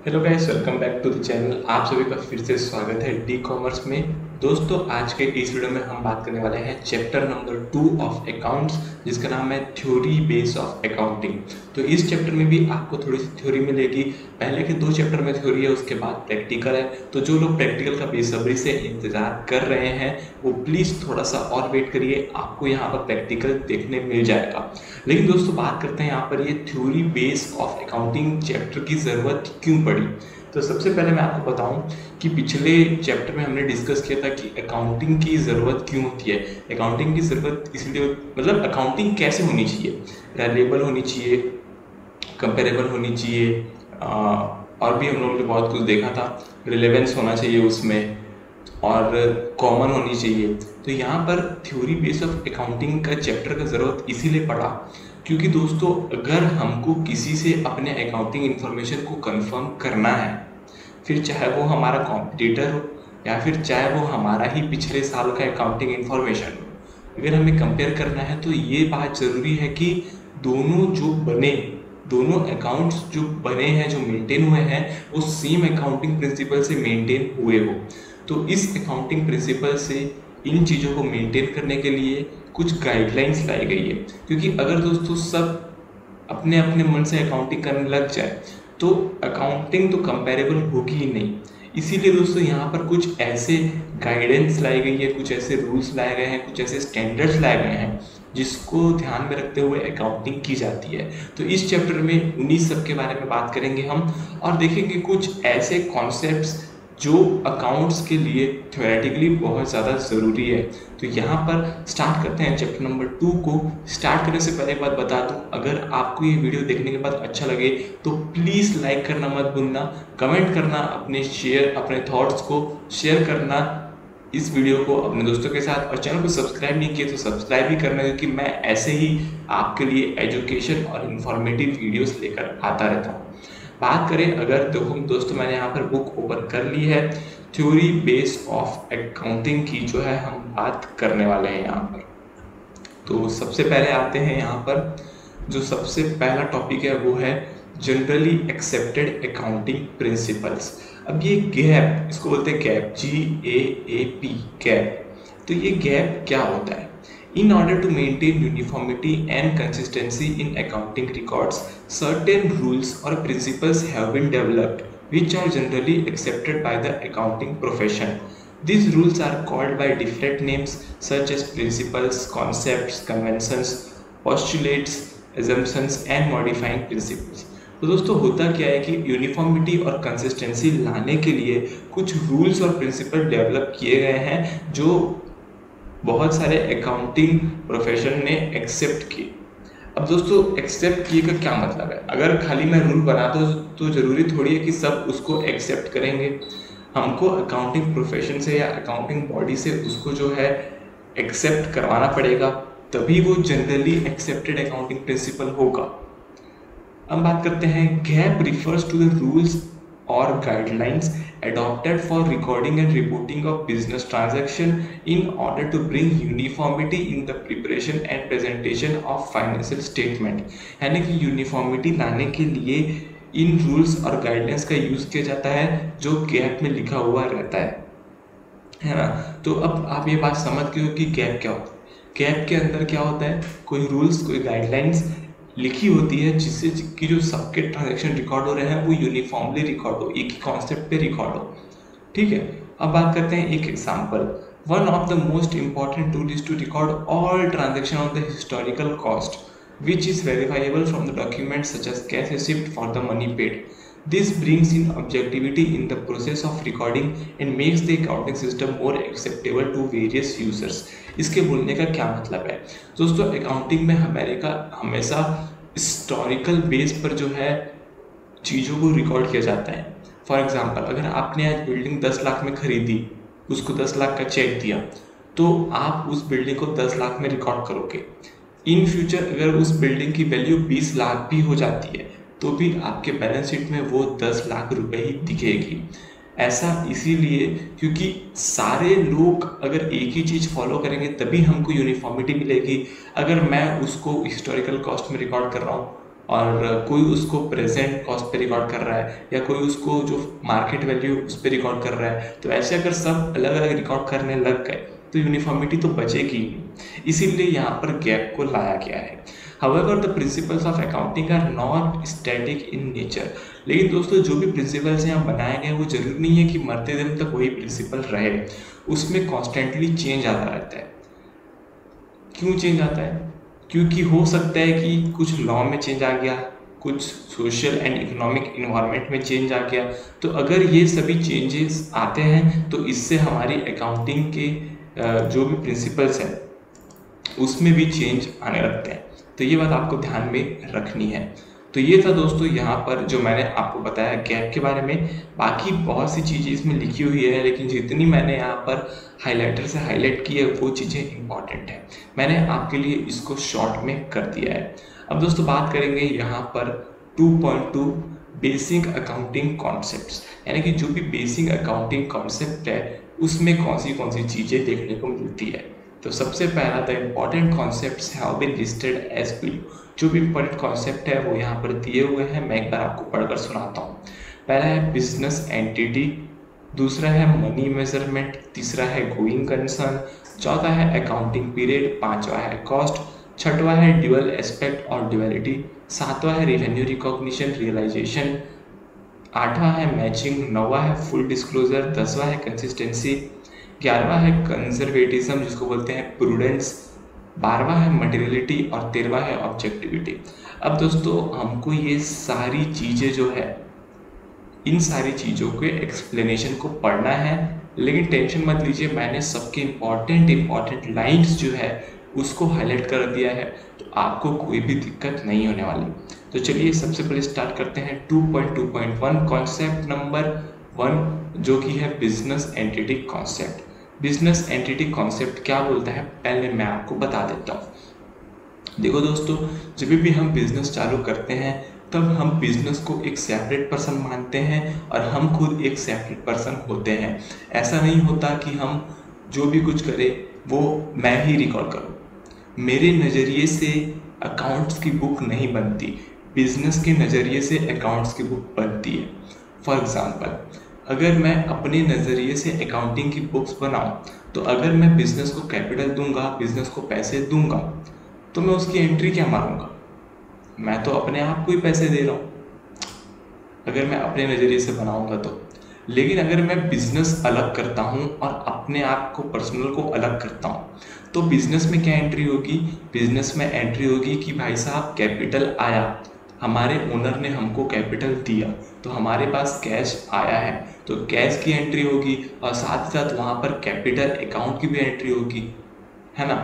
Hello guys, welcome back to the channel. आप सभी का फिर से स्वागत है डी कॉमर्स में। दोस्तों, आज के इस वीडियो में हम बात करने वाले हैं चैप्टर नंबर 2 ऑफ अकाउंट्स, जिसका नाम है थ्योरी बेस ऑफ अकाउंटिंग। तो इस चैप्टर में भी आपको थोड़ी सी थ्योरी मिलेगी। पहले के 2 चैप्टर में थ्योरी है, उसके बाद प्रैक्टिकल है। तो जो लोग प्रैक्टिकल का बेसब्री से इंतजार कर रहे हैं वो प्लीज़ थोड़ा सा और वेट करिए, आपको यहाँ पर प्रैक्टिकल देखने मिल जाएगा। लेकिन दोस्तों, बात करते हैं यहाँ पर ये theory base of accounting chapter की ज़रूरत क्यों पड़ी। तो सबसे पहले मैं आपको बताऊं कि पिछले चैप्टर में हमने डिस्कस किया था कि अकाउंटिंग की ज़रूरत क्यों होती है। अकाउंटिंग की ज़रूरत इसलिए, मतलब अकाउंटिंग कैसे होनी चाहिए, रिलायबल होनी चाहिए, कंपेरेबल होनी चाहिए, और भी हम लोगों ने बहुत कुछ देखा था। रिलेवेंस होना चाहिए उसमें, और कॉमन होनी चाहिए। तो यहाँ पर थ्योरी बेस ऑफ अकाउंटिंग का चैप्टर का ज़रूरत इसीलिए पड़ा क्योंकि दोस्तों, अगर हमको किसी से अपने अकाउंटिंग इन्फॉर्मेशन को कंफर्म करना है, फिर चाहे वो हमारा कॉम्पिटिटर हो या फिर चाहे वो हमारा ही पिछले साल का अकाउंटिंग इन्फॉर्मेशन हो, अगर हमें कंपेयर करना है तो ये बात ज़रूरी है कि दोनों अकाउंट्स जो बने हैं, जो मेंटेन हुए हैं, वो सेम अकाउंटिंग प्रिंसिपल से मेंटेन हुए हो। तो इस अकाउंटिंग प्रिंसिपल से इन चीज़ों को मेंटेन करने के लिए कुछ गाइडलाइंस लाई गई है। क्योंकि अगर दोस्तों सब अपने अपने मन से अकाउंटिंग करने लग जाए तो अकाउंटिंग तो कंपेरेबल होगी ही नहीं। इसीलिए दोस्तों, यहाँ पर कुछ ऐसे गाइडेंस लाई गई है, कुछ ऐसे रूल्स लाए गए हैं, कुछ ऐसे स्टैंडर्ड्स लाए गए हैं जिसको ध्यान में रखते हुए अकाउंटिंग की जाती है। तो इस चैप्टर में उन्हीं सब के बारे में बात करेंगे हम, और देखेंगे कुछ ऐसे कॉन्सेप्ट्स जो अकाउंट्स के लिए थ्योरेटिकली बहुत ज़्यादा ज़रूरी है। तो यहाँ पर स्टार्ट करते हैं चैप्टर नंबर 2 को। स्टार्ट करने से पहले एक बात बता दूँ, अगर आपको ये वीडियो देखने के बाद अच्छा लगे तो प्लीज़ लाइक करना मत भूलना, कमेंट करना, अपने थॉट्स को शेयर करना इस वीडियो को अपने दोस्तों के साथ, और चैनल को सब्सक्राइब नहीं किए तो सब्सक्राइब भी करना, क्योंकि मैं ऐसे ही आपके लिए एजुकेशन और इन्फॉर्मेटिव वीडियोस लेकर आता रहता हूँ। बात करें अगर, देखो दोस्तों, मैंने यहाँ पर बुक ओपन कर ली है। थ्योरी बेस ऑफ अकाउंटिंग की जो है हम बात करने वाले हैं यहाँ पर। तो सबसे पहले आते हैं यहाँ पर, जो सबसे पहला टॉपिक है वो है जनरली एक्सेप्टेड अकाउंटिंग प्रिंसिपल्स। अब ये गैप, इसको बोलते हैं गैप, GAAP, गैप। तो ये गैप क्या होता है? In order to maintain uniformity and consistency in accounting records, certain rules or principles have been developed which are generally accepted by the accounting profession. These rules are called by different names such as principles, concepts, conventions, postulates, assumptions and modifying principles. तो दोस्तों, होता क्या है कि uniformity और consistency लाने के लिए कुछ रूल्स और प्रिंसिपल डेवलप किए गए हैं जो बहुत सारे अकाउंटिंग प्रोफेशन ने एक्सेप्ट किए। अब दोस्तों, एक्सेप्ट किए का क्या मतलब है? अगर खाली मैं रूल बना दूँ तो ज़रूरी थोड़ी है कि सब उसको एक्सेप्ट करेंगे। हमको अकाउंटिंग प्रोफेशन से या अकाउंटिंग बॉडी से उसको जो है एक्सेप्ट करवाना पड़ेगा, तभी वो जनरली एक्सेप्टेड अकाउंटिंग प्रिंसिपल होगा। अब बात करते हैं, GAP refers to the rules or guidelines adopted for recording and reporting of business transaction in order to bring uniformity in the preparation and presentation of financial statement। यानी कि uniformity लाने के लिए इन रूल्स और गाइडलाइंस का use किया जाता है जो गैप में लिखा हुआ रहता है ना। तो अब आप ये बात समझ गए हो कि गैप क्या होता है। गैप के अंदर क्या होता है, कोई रूल्स, कोई गाइडलाइंस लिखी होती है जिससे कि जो सबके ट्रांजैक्शन रिकॉर्ड हो रहे हैं वो यूनिफॉर्मली रिकॉर्ड हो, एक ही कॉन्सेप्ट पे रिकॉर्ड हो। ठीक है, अब बात करते हैं एक example. One of the most important tool is to record all transaction on the historical cost which is verifiable from the document such as cash receipt for the money paid. This brings in objectivity in the process of recording and makes the accounting system more acceptable to various users। इसके बोलने का क्या मतलब है दोस्तों? Accounting में हमेशा historical base पर जो है चीज़ों को रिकॉर्ड किया जाता है। फॉर एग्जांपल, अगर आपने आज बिल्डिंग 10 लाख में खरीदी, उसको 10 लाख का चेक दिया, तो आप उस बिल्डिंग को 10 लाख में रिकॉर्ड करोगे। इन फ्यूचर अगर उस बिल्डिंग की वैल्यू 20 लाख भी हो जाती है तो भी आपके बैलेंस शीट में वो 10 लाख रुपए ही दिखेगी। ऐसा इसीलिए क्योंकि सारे लोग अगर एक ही चीज़ फॉलो करेंगे तभी हमको यूनिफॉर्मिटी मिलेगी। अगर मैं उसको हिस्टोरिकल कॉस्ट में रिकॉर्ड कर रहा हूँ और कोई उसको प्रेजेंट कॉस्ट पे रिकॉर्ड कर रहा है या कोई उसको जो मार्केट वैल्यू उस पर रिकॉर्ड कर रहा है, तो ऐसे अगर सब अलग अलग रिकॉर्ड करने लग गए तो यूनिफॉर्मिटी तो बचेगी ही नहीं। इसीलिए यहाँ पर गैप को लाया गया है। However, the principles of accounting are not static in nature। लेकिन दोस्तों जो भी प्रिंसिपल्स यहाँ बनाए गए वो जरूरी नहीं है कि मरते दिन तक वही प्रिंसिपल रहे, उसमें कॉन्स्टेंटली चेंज आता रहता है। क्यों चेंज आता है? क्योंकि हो सकता है कि कुछ लॉ में चेंज आ गया, कुछ सोशल एंड इकोनॉमिक इन्वायरमेंट में चेंज आ गया। तो अगर ये सभी चेंजेस आते हैं तो इससे हमारी अकाउंटिंग के जो भी प्रिंसिपल्स हैं उसमें भी चेंज आने लगते हैं। तो ये बात आपको ध्यान में रखनी है। तो ये था दोस्तों यहाँ पर जो मैंने आपको बताया गैप के बारे में। बाकी बहुत सी चीज़ें इसमें लिखी हुई है, लेकिन जितनी मैंने यहाँ पर हाइलाइटर से हाईलाइट की है वो चीज़ें इंपॉर्टेंट है, मैंने आपके लिए इसको शॉर्ट में कर दिया है। अब दोस्तों बात करेंगे यहाँ पर 2.2 बेसिक अकाउंटिंग कॉन्सेप्ट्स, यानी कि जो भी बेसिक अकाउंटिंग कॉन्सेप्ट है उसमें कौन सी चीज़ें देखने को मिलती है। तो सबसे पहला the important concepts have been listed as below. जो भी इम्पॉर्टेंट कॉन्सेप्ट है वो यहाँ पर दिए हुए हैं, मैं एक बार आपको पढ़कर सुनाता हूँ। पहला है बिजनेस एंटिटी, दूसरा है मनी मेजरमेंट, तीसरा है गोइंग कंसर्न, चौथा है अकाउंटिंग पीरियड, पांचवा है कॉस्ट, छठवा है ड्यूअल एस्पेक्ट और ड्यूअलिटी, सातवां है रेवेन्यू रिकॉग्निशन रियलाइजेशन, आठवां है मैचिंग, नौवां है फुल डिस्क्लोजर, दसवां है कंसिस्टेंसी, 11वां है कंजर्वेटिज्म जिसको बोलते हैं प्रूडेंस, 12वां है मटेरियलिटी और 13वां है ऑब्जेक्टिविटी। अब दोस्तों हमको ये सारी चीज़ें जो है, इन सारी चीज़ों के एक्सप्लेनेशन को पढ़ना है, लेकिन टेंशन मत लीजिए, मैंने सबके इम्पॉर्टेंट लाइन्स जो है उसको हाईलाइट कर दिया है, तो आपको कोई भी दिक्कत नहीं होने वाली। तो चलिए सबसे पहले स्टार्ट करते हैं 2.2.1 कॉन्सेप्ट नंबर 1 जो कि है business entity concept. Business entity concept क्या बोलता है पहले मैं आपको बता देता हूँ। देखो दोस्तों, जब भी हम बिजनेस चालू करते हैं तब हम बिजनेस को एक सेपरेट पर्सन मानते हैं और हम खुद एक सेपरेट पर्सन होते हैं। ऐसा नहीं होता कि हम जो भी कुछ करें वो मैं ही रिकॉर्ड करूँ। मेरे नज़रिए से अकाउंट्स की बुक नहीं बनती, बिजनेस के नज़रिए से अकाउंट्स की बुक बनती है। फॉर एग्ज़ाम्पल, अगर मैं अपने नज़रिए से अकाउंटिंग की बुक्स बनाऊं तो अगर मैं बिज़नेस को कैपिटल दूंगा, बिज़नेस को पैसे दूंगा, तो मैं उसकी एंट्री क्या मारूंगा? मैं तो अपने आप को ही पैसे दे रहा हूँ अगर मैं अपने नज़रिए से बनाऊंगा तो। लेकिन अगर मैं बिज़नेस अलग करता हूँ और अपने आप को पर्सनल को अलग करता हूँ तो बिज़नेस में क्या एंट्री होगी? बिज़नेस में एंट्री होगी कि भाई साहब कैपिटल आया, हमारे ओनर ने हमको कैपिटल दिया तो हमारे पास कैश आया है, तो कैश की एंट्री होगी और साथ ही साथ वहाँ पर कैपिटल अकाउंट की भी एंट्री होगी, है ना।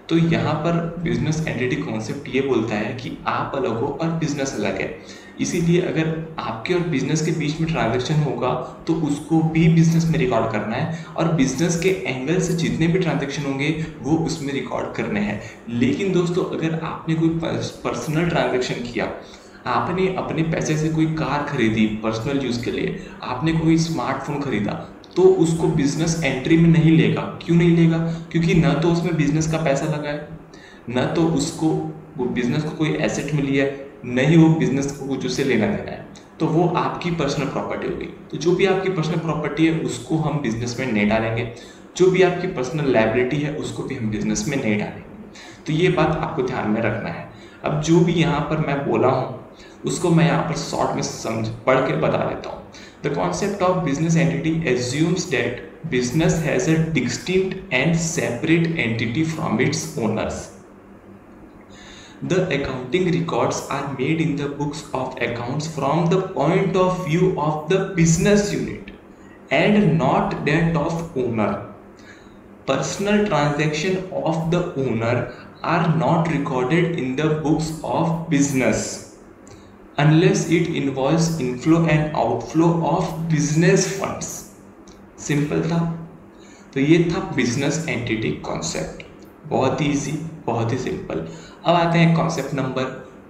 तो यहाँ पर बिजनेस एंटिटी कॉन्सेप्ट ये बोलता है कि आप अलग हो और बिजनेस अलग है। इसीलिए अगर आपके और बिजनेस के बीच में ट्रांजैक्शन होगा तो उसको भी बिजनेस में रिकॉर्ड करना है और बिजनेस के एंगल से जितने भी ट्रांजैक्शन होंगे वो उसमें रिकॉर्ड करने हैं। लेकिन दोस्तों अगर आपने कोई पर्सनल ट्रांजैक्शन किया, आपने अपने पैसे से कोई कार खरीदी पर्सनल यूज़ के लिए, आपने कोई स्मार्टफोन खरीदा, तो उसको बिजनेस एंट्री में नहीं लेगा। क्यों नहीं लेगा? क्योंकि ना तो उसमें बिजनेस का पैसा लगा है, ना तो उसको वो बिजनेस को कोई एसेट मिली है, न ही वो बिजनेस को कुछ उससे लेना देना है। तो वो आपकी पर्सनल प्रॉपर्टी होगी। तो जो भी आपकी पर्सनल प्रॉपर्टी है उसको हम बिजनेस में नहीं डालेंगे, जो भी आपकी पर्सनल लायबिलिटी है उसको भी हम बिजनेस में नहीं डालेंगे। तो ये बात आपको ध्यान में रखना है। अब जो भी यहाँ पर मैं बोला हूँ उसको मैं यहाँ पर शॉर्ट में समझ पढ़ के बता देता हूँ। The concept of business entity assumes that business has a distinct and separate entity from its owners. The accounting records are made in the books of accounts from the point of view of the business unit and not that of owner. Personal transactions of the owner are not recorded in the books of business unless it involves inflow and outflow of business funds. Simple था। तो ये था business entity concept, बहुत ही easy, बहुत ही simple. अब आते हैं concept number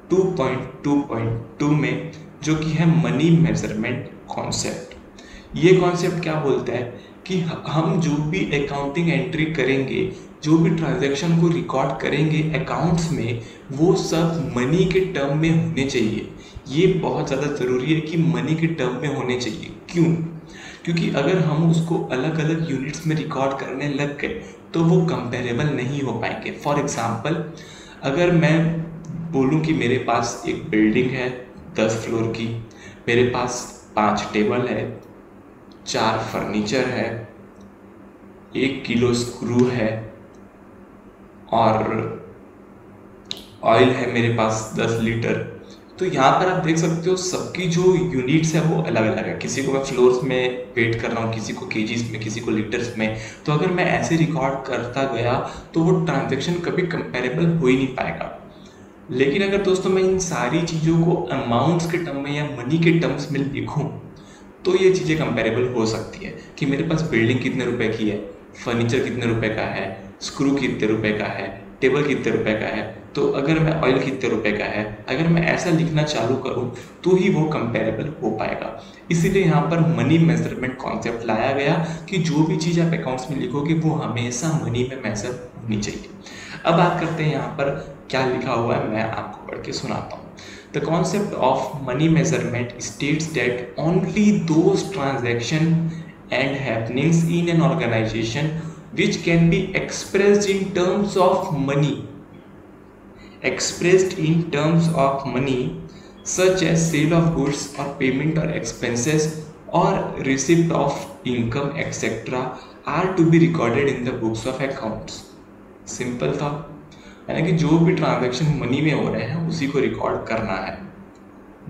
2.2.2 में जो कि है मनी मेजरमेंट कॉन्सेप्ट। ये कॉन्सेप्ट क्या बोलता है कि हम जो भी अकाउंटिंग एंट्री करेंगे, जो भी ट्रांजैक्शन को रिकॉर्ड करेंगे अकाउंट्स में, वो सब मनी के टर्म में होने चाहिए। ये बहुत ज़्यादा ज़रूरी है कि मनी के टर्म में होने चाहिए। क्यों? क्योंकि अगर हम उसको अलग अलग यूनिट्स में रिकॉर्ड करने लग गए तो वो कंपेरेबल नहीं हो पाएंगे। फॉर एग्ज़ाम्पल, अगर मैं बोलूं कि मेरे पास एक बिल्डिंग है 10 फ्लोर की, मेरे पास 5 टेबल है, 4 फर्नीचर है, 1 किलो स्क्रू है और ऑयल है मेरे पास 10 लीटर। तो यहाँ पर आप देख सकते हो सबकी जो यूनिट्स है वो अलग अलग है। किसी को मैं फ्लोर्स में वेट कर रहा हूँ, किसी को केजीज में, किसी को लीटर्स में। तो अगर मैं ऐसे रिकॉर्ड करता गया तो वो ट्रांजैक्शन कभी कंपेरेबल हो ही नहीं पाएगा। लेकिन अगर दोस्तों मैं इन सारी चीज़ों को अमाउंट्स के टर्म में या मनी के टर्म्स में लिखूँ तो ये चीज़ें कंपेरेबल हो सकती है कि मेरे पास बिल्डिंग कितने रुपए की है, फर्नीचर कितने रुपए का है, स्क्रू कितने रुपए का है, टेबल कितने रुपए का है, तो अगर मैं ऑयल कितने रुपए का है, अगर मैं ऐसा लिखना चालू करूं तो ही वो कंपेरेबल हो पाएगा। इसीलिए यहाँ पर मनी मेजरमेंट कॉन्सेप्ट लाया गया कि जो भी चीज़ आप अकाउंट्स में लिखोगे वो हमेशा मनी में मेजर होनी चाहिए। अब बात करते हैं यहाँ पर क्या लिखा हुआ है, मैं आपको पढ़ के सुनाता हूँ। The concept of money measurement states that only those transactions and happenings in an organization which can be expressed in terms of money, such as sale of goods or payment or expenses or receipt of income etc. are to be recorded in the books of accounts. Simple था, यानी कि जो भी transaction money में हो रहे हैं उसी को रिकॉर्ड करना है।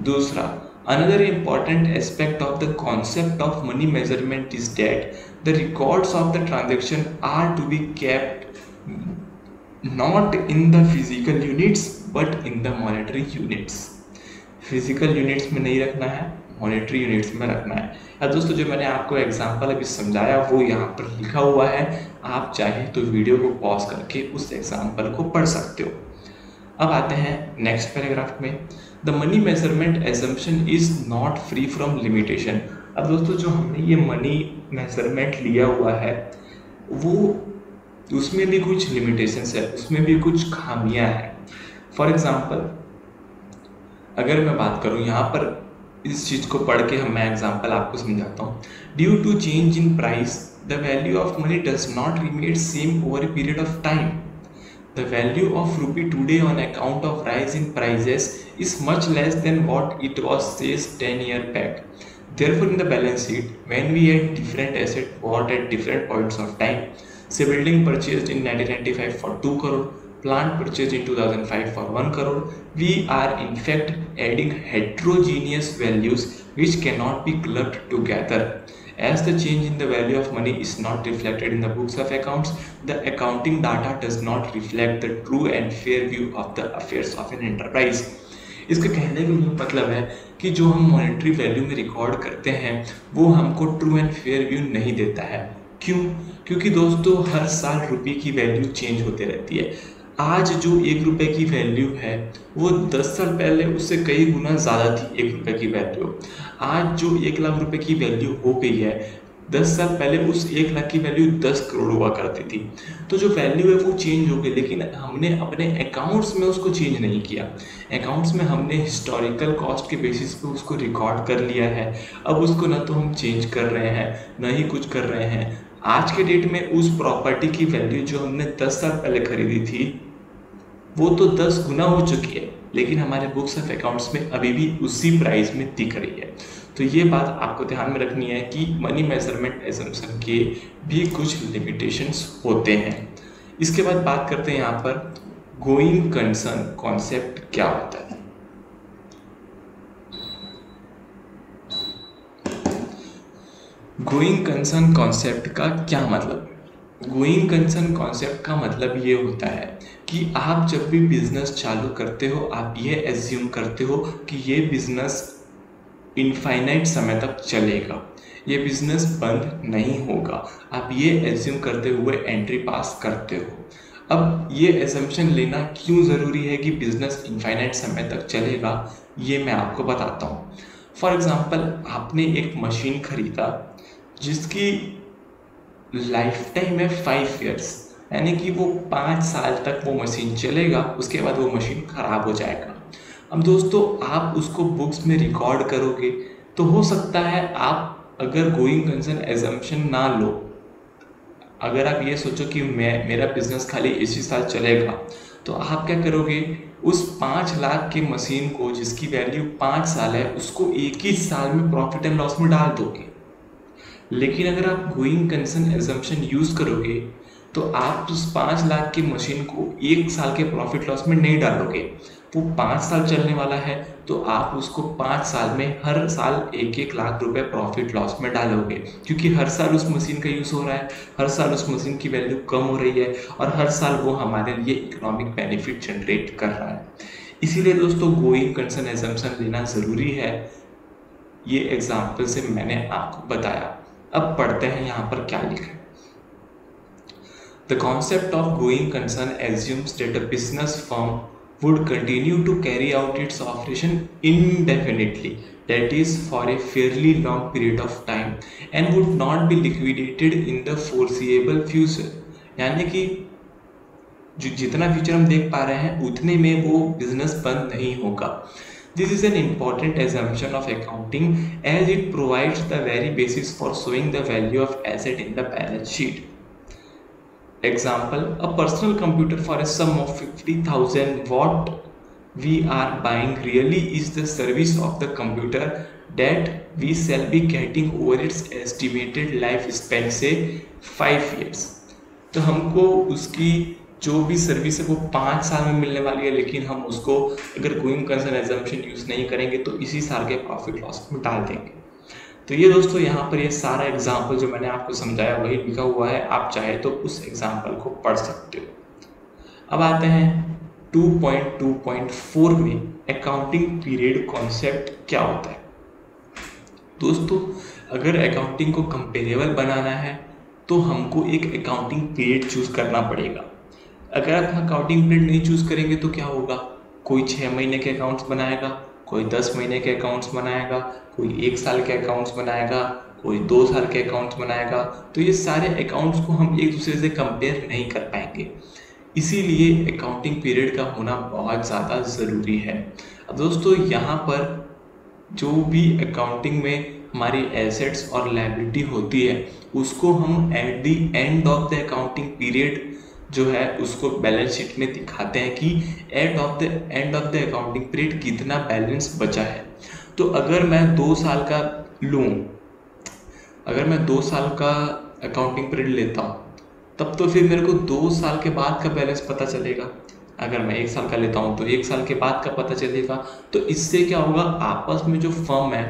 दूसरा, another important aspect of the concept of money measurement is that the records of the transaction are to be kept not in the physical units but in the monetary units. Physical units में नहीं रखना है, monetary units में रखना है। या दोस्तों जो मैंने आपको एग्जांपल अभी समझाया वो यहाँ पर लिखा हुआ है, आप चाहे तो वीडियो को पॉज करके उस एग्जांपल को पढ़ सकते हो। अब आते हैं नेक्स्ट पैराग्राफ में। The money measurement assumption is not free from limitation. अब दोस्तों जो हमने ये मनी मेजरमेंट लिया हुआ है वो उसमें भी कुछ लिमिटेशंस है, उसमें भी कुछ खामियां हैं। फॉर एग्जांपल अगर मैं बात करूँ यहाँ पर इस चीज़ को पढ़ के मैं एग्जांपल आपको समझाता हूँ। Due to change in price the value of money does not remain same over a period of time. The value of rupee today on account of rise in prices is much less than what it was says 10 years back. Therefore, in the balance sheet, when we had different assets bought at different points of time, say building purchased in 1995 for 2 crore, plant purchased in 2005 for 1 crore, we are in fact adding heterogeneous values which cannot be clubbed together. As the change in the value of money is not reflected in the books of accounts, the accounting data does not reflect the true and fair view of the affairs of an enterprise. इसका कहने का मतलब है कि जो हम monetary value में record करते हैं वो हमको ट्रू एंड फेयर व्यू नहीं देता है। क्यों? क्योंकि दोस्तों हर साल रुपये की वैल्यू चेंज होते रहती है। आज जो 1 रुपये की वैल्यू है वो 10 साल पहले उससे कई गुना ज़्यादा थी 1 रुपये की वैल्यू। आज जो 1 लाख रुपए की वैल्यू हो गई है, 10 साल पहले उस 1 लाख की वैल्यू 10 करोड़ हुआ करती थी। तो जो वैल्यू है वो चेंज हो गई, लेकिन हमने अपने अकाउंट्स में उसको चेंज नहीं किया। अकाउंट्स में हमने हिस्टोरिकल कॉस्ट के बेसिस पे उसको रिकॉर्ड कर लिया है। अब उसको ना तो हम चेंज कर रहे हैं ना ही कुछ कर रहे हैं। आज के डेट में उस प्रॉपर्टी की वैल्यू जो हमने 10 साल पहले खरीदी थी वो तो 10 गुना हो चुकी है, लेकिन हमारे बुक्स ऑफ अकाउंट्स में अभी भी उसी प्राइस में दिख रही है। तो ये बात आपको ध्यान में रखनी है कि मनी मेजरमेंट एजम्पशन के भी कुछ लिमिटेशंस होते हैं। इसके बाद बात करते हैं यहाँ पर गोइंग कंसर्न कॉन्सेप्ट क्या होता है। गोइंग कंसर्न कॉन्सेप्ट का क्या मतलब है? गोइंग कंसर्न कॉन्सेप्ट का मतलब ये होता है कि आप जब भी बिजनेस चालू करते हो आप ये एज्यूम करते हो कि ये बिजनेस इनफाइनाइट समय तक चलेगा, ये बिजनेस बंद नहीं होगा। आप ये एज्यूम करते हुए एंट्री पास करते हो। अब ये एजम्पशन लेना क्यों ज़रूरी है कि बिजनेस इनफाइनाइट समय तक चलेगा, ये मैं आपको बताता हूँ। फॉर एग्जांपल आपने एक मशीन खरीदा जिसकी लाइफ टाइम है 5 इयर्स। यानी कि वो 5 साल तक वो मशीन चलेगा, उसके बाद वो मशीन खराब हो जाएगा। अब दोस्तों आप उसको बुक्स में रिकॉर्ड करोगे तो हो सकता है आप अगर गोइंग कंसर्न एजम्पशन ना लो, अगर आप ये सोचो कि मेरा बिजनेस खाली इसी साल चलेगा, तो आप क्या करोगे, उस 5 लाख की मशीन को जिसकी वैल्यू 5 साल है उसको एक ही साल में प्रॉफिट एंड लॉस में डाल दोगे। लेकिन अगर आप गोइंग कंसर्न एजम्पशन यूज करोगे तो आप उस 5 लाख की मशीन को एक साल के प्रॉफिट लॉस में नहीं डालोगे, वो 5 साल चलने वाला है तो आप उसको 5 साल में हर साल 1-1 लाख रुपए प्रॉफिट लॉस में डालोगे, क्योंकि हर साल उस मशीन का यूज़ हो रहा है, हर साल उस मशीन की वैल्यू कम हो रही है और हर साल वो हमारे लिए इकोनॉमिक बेनिफिट जनरेट कर रहा है। इसीलिए दोस्तों गोइंग कंसर्न एजम्पशन लेना ज़रूरी है। ये एग्जाम्पल से मैंने आपको बताया। अब पढ़ते हैं यहाँ पर क्या लिखा है। The concept of going concern assumes that a business firm would continue to carry out its operation indefinitely, that is for a fairly long period of time, and would not be liquidated in the foreseeable future। यानी कि जो जितना future हम देख पा रहे हैं उतने में वो बिजनेस बंद नहीं होगा। This is an important assumption of accounting as it provides the very basis for showing the value of asset in the balance sheet. Example, a personal computer for a sum of 50,000, what we are buying really is the service of the computer that we shall be getting over its estimated lifespan से 5 years। तो हमको उसकी जो भी service है वो 5 साल में मिलने वाली है, लेकिन हम उसको अगर गोइंग कंसर्न एजम्पशन यूज़ नहीं करेंगे तो इसी साल के प्रॉफिट लॉस में डाल देंगे। तो ये दोस्तों यहाँ पर ये सारा एग्जाम्पल जो मैंने आपको समझाया वही लिखा हुआ है, आप चाहे तो उस एग्जाम्पल को पढ़ सकते हो। अब आते हैं 2.2.4 में अकाउंटिंग पीरियड कॉन्सेप्ट क्या होता है। दोस्तों अगर अकाउंटिंग को कंपेरेबल बनाना है तो हमको एक अकाउंटिंग पीरियड चूज करना पड़ेगा। अगर आप अकाउंटिंग पीरियड नहीं चूज करेंगे तो क्या होगा, कोई 6 महीने के अकाउंट्स बनाएगा, कोई 10 महीने के अकाउंट्स बनाएगा, कोई 1 साल के अकाउंट्स बनाएगा, कोई 2 साल के अकाउंट्स बनाएगा। तो ये सारे अकाउंट्स को हम एक दूसरे से कंपेयर नहीं कर पाएंगे, इसीलिए अकाउंटिंग पीरियड का होना बहुत ज़्यादा ज़रूरी है। अब दोस्तों यहाँ पर जो भी अकाउंटिंग में हमारी एसेट्स और लायबिलिटी होती है उसको हम eight the end of the accounting period जो है उसको बैलेंस शीट में दिखाते हैं कि end of the accounting period कितना बैलेंस बचा है। तो अगर मैं 2 साल का लूँ, अगर मैं 2 साल का अकाउंटिंग पीरियड लेता हूँ तब तो फिर मेरे को 2 साल के बाद का बैलेंस पता चलेगा। अगर मैं 1 साल का लेता हूँ तो 1 साल के बाद का पता चलेगा। तो इससे क्या होगा, आपस में जो फर्म है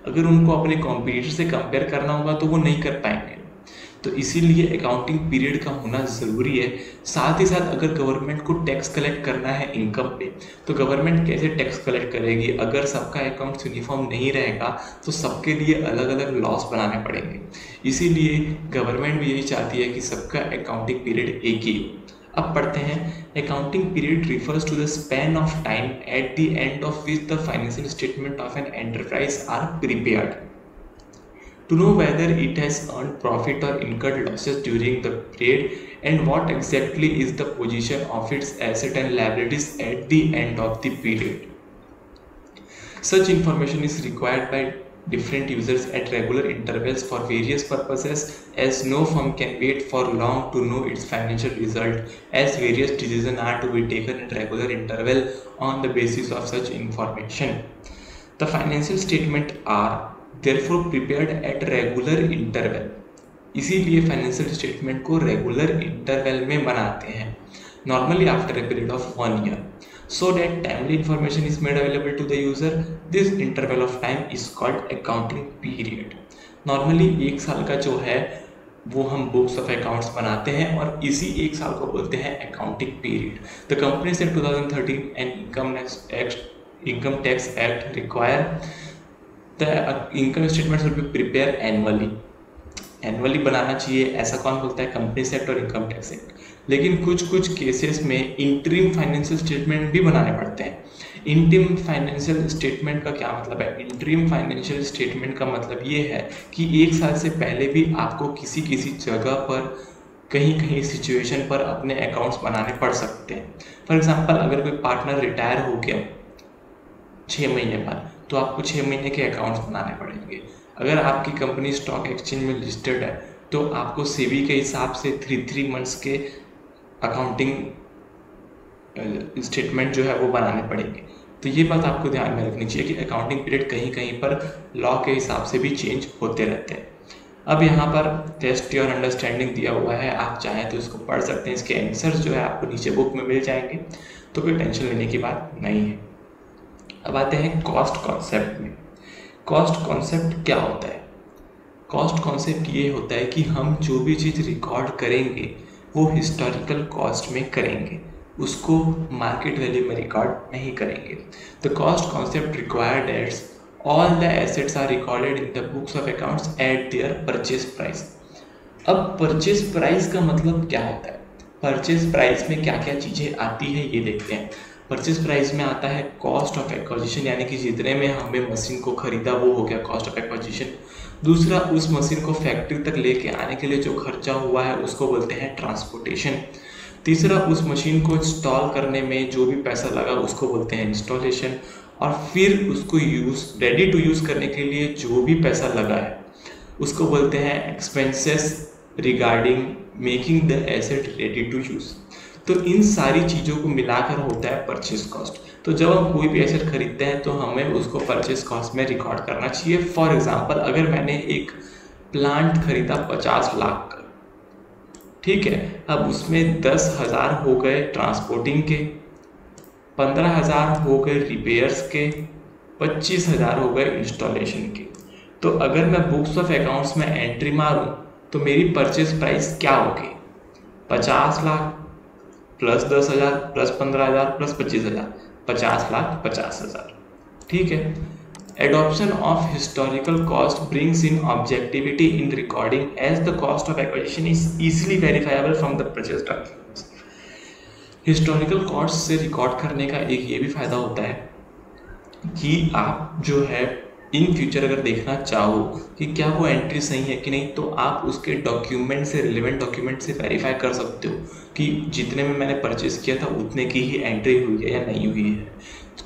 अगर उनको अपने कॉम्पिटिटर से कंपेयर करना होगा तो वो नहीं कर पाएंगे। तो इसीलिए अकाउंटिंग पीरियड का होना ज़रूरी है। साथ ही साथ अगर गवर्नमेंट को टैक्स कलेक्ट करना है इनकम पे तो गवर्नमेंट कैसे टैक्स कलेक्ट करेगी, अगर सबका अकाउंट यूनिफॉर्म नहीं रहेगा तो सबके लिए अलग अलग लॉस बनाने पड़ेंगे। इसीलिए गवर्नमेंट भी यही चाहती है कि सबका अकाउंटिंग पीरियड एक ही हो। अब पढ़ते हैं accounting period refers to the span of time at the end of which the financial statement of an enterprise are prepared to know whether it has earned profit or incurred losses during the period and what exactly is the position of its asset and liabilities at the end of the period. Such information is required by different users at regular intervals for various purposes, as no firm can wait for long to know its financial result, as various decisions are to be taken at regular interval on the basis of such information. The financial statements are therefore prepared at regular interval। इसीलिए financial statement को regular interval में बनाते हैं, normally after a period of 1 year, so that timely information is made available to the user. This interval of time is called accounting period। Normally 1 साल का जो है वो हम बुक्स ऑफ अकाउंट्स बनाते हैं और इसी 1 साल को बोलते हैं accounting period. The companies act 2013 and income tax act require the income statements will be prepared annually बनाना चाहिए। ऐसा कौन बोलता है, कंपनीज एक्ट और इनकम टैक्स एक्ट। लेकिन कुछ केसेस में इंटरिम फाइनेंशियल स्टेटमेंट भी बनाने पड़ते हैं। इंटरिम फाइनेंशियल स्टेटमेंट का क्या मतलब है, इंटरिम फाइनेंशियल स्टेटमेंट का मतलब ये है कि 1 साल से पहले भी आपको किसी जगह पर कहीं कहीं सिचुएशन पर अपने अकाउंट्स बनाने पड़ सकते हैं। फॉर एग्जांपल अगर कोई पार्टनर रिटायर हो गया 6 महीने बाद, तो आपको 6 महीने के अकाउंट्स बनाने पड़ेंगे। अगर आपकी कंपनी स्टॉक एक्सचेंज में लिस्टेड है तो आपको सेबी के हिसाब से 3 मंथ्स के अकाउंटिंग स्टेटमेंट जो है वो बनाने पड़ेंगे। तो ये बात आपको ध्यान में रखनी चाहिए कि अकाउंटिंग पीरियड कहीं कहीं पर लॉ के हिसाब से भी चेंज होते रहते हैं। अब यहाँ पर टेस्ट योर अंडरस्टैंडिंग दिया हुआ है, आप चाहें तो इसको पढ़ सकते हैं। इसके आंसर्स जो है आपको नीचे बुक में मिल जाएंगे, तो कोई टेंशन लेने की बात नहीं है। अब आते हैं कॉस्ट कॉन्सेप्ट में। कॉस्ट कॉन्सेप्ट क्या होता है? कॉस्ट कॉन्सेप्ट ये होता है कि हम जो भी चीज़ रिकॉर्ड करेंगे वो हिस्टोरिकल कॉस्ट में करेंगे, उसको मार्केट वैल्यू में रिकॉर्ड नहीं करेंगे। The cost concept required that's all the assets are recorded in the books of accounts at their purchase price। अब परचेज प्राइस का मतलब क्या होता है? परचेज प्राइस में क्या क्या चीज़ें आती है ये देखते हैं। परचेज प्राइस में आता है कॉस्ट ऑफ एक्विजिशन, यानी कि जितने में हमें मशीन को खरीदा वो हो गया कॉस्ट ऑफ एक्विजिशन। दूसरा, उस मशीन को फैक्ट्री तक लेके आने के लिए जो खर्चा हुआ है उसको बोलते हैं ट्रांसपोर्टेशन। तीसरा, उस मशीन को इंस्टॉल करने में जो भी पैसा लगा उसको बोलते हैं इंस्टॉलेशन। और फिर उसको रेडी टू यूज़ करने के लिए जो भी पैसा लगा है उसको बोलते हैं expenses regarding making the asset ready to use. तो इन सारी चीज़ों को मिलाकर होता है परचेज कॉस्ट। तो जब हम कोई भी एसेट खरीदते हैं तो हमें उसको परचेज कॉस्ट में रिकॉर्ड करना चाहिए। फॉर एग्जाम्पल, अगर मैंने एक प्लांट खरीदा 50 लाख का, ठीक है, अब उसमें 10,000 हो गए ट्रांसपोर्टिंग के, 15,000 हो गए रिपेयर्स के, 25,000 हो गए इंस्टॉलेशन के। तो अगर मैं बुक्स ऑफ अकाउंट्स में एंट्री मारूं तो मेरी परचेज प्राइस क्या होगी? 50 लाख प्लस 10,000 प्लस 15,000 प्लस 25,000, 50,50,000। ठीक है। Adoption of historical cost brings in objectivity in recording as the cost of acquisition is easily verifiable from the purchase documents. Historical cost से record करने का एक ये भी फ़ायदा होता है कि आप जो है इन फ्यूचर अगर देखना चाहो कि क्या वो एंट्री सही है कि नहीं, तो आप उसके डॉक्यूमेंट से, रिलेवेंट डॉक्यूमेंट से वेरीफाई कर सकते हो कि जितने में मैंने परचेज किया था उतने की ही एंट्री हुई है या नहीं हुई है।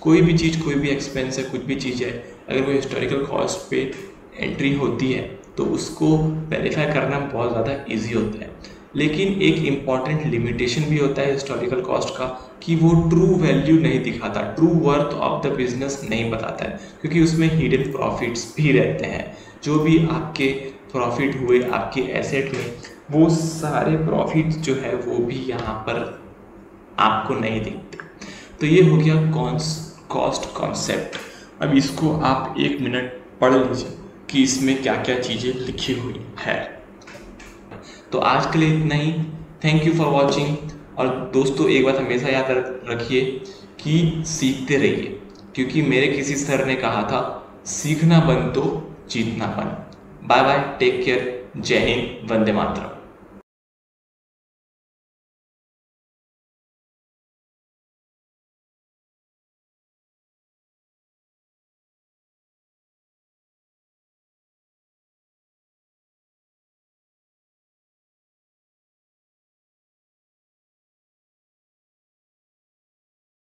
कोई भी चीज़, कोई भी एक्सपेंस है, कुछ भी चीज़ है, अगर वो हिस्टोरिकल कॉस्ट पे एंट्री होती है तो उसको वेरीफाई करना बहुत ज़्यादा ईजी होता है। लेकिन एक इम्पॉर्टेंट लिमिटेशन भी होता है हिस्टोरिकल कॉस्ट का कि वो ट्रू वैल्यू नहीं दिखाता, true worth of the business नहीं बताता है, क्योंकि उसमें हिडन प्रॉफिट्स भी रहते हैं। जो भी आपके प्रॉफिट हुए आपके एसेट में, वो सारे प्रॉफिट जो है वो भी यहाँ पर आपको नहीं दिखते। तो ये हो गया कॉस्ट कॉन्सेप्ट। अब इसको आप 1 मिनट पढ़ लीजिए कि इसमें क्या क्या चीज़ें लिखी हुई है। तो आज के लिए इतना ही। Thank you for watching. और दोस्तों, एक बात हमेशा याद रखिए कि सीखते रहिए, क्योंकि मेरे किसी सर ने कहा था सीखना बन तो जीतना बन। बाय बाय, टेक केयर, जय हिंद, वंदे मातरम।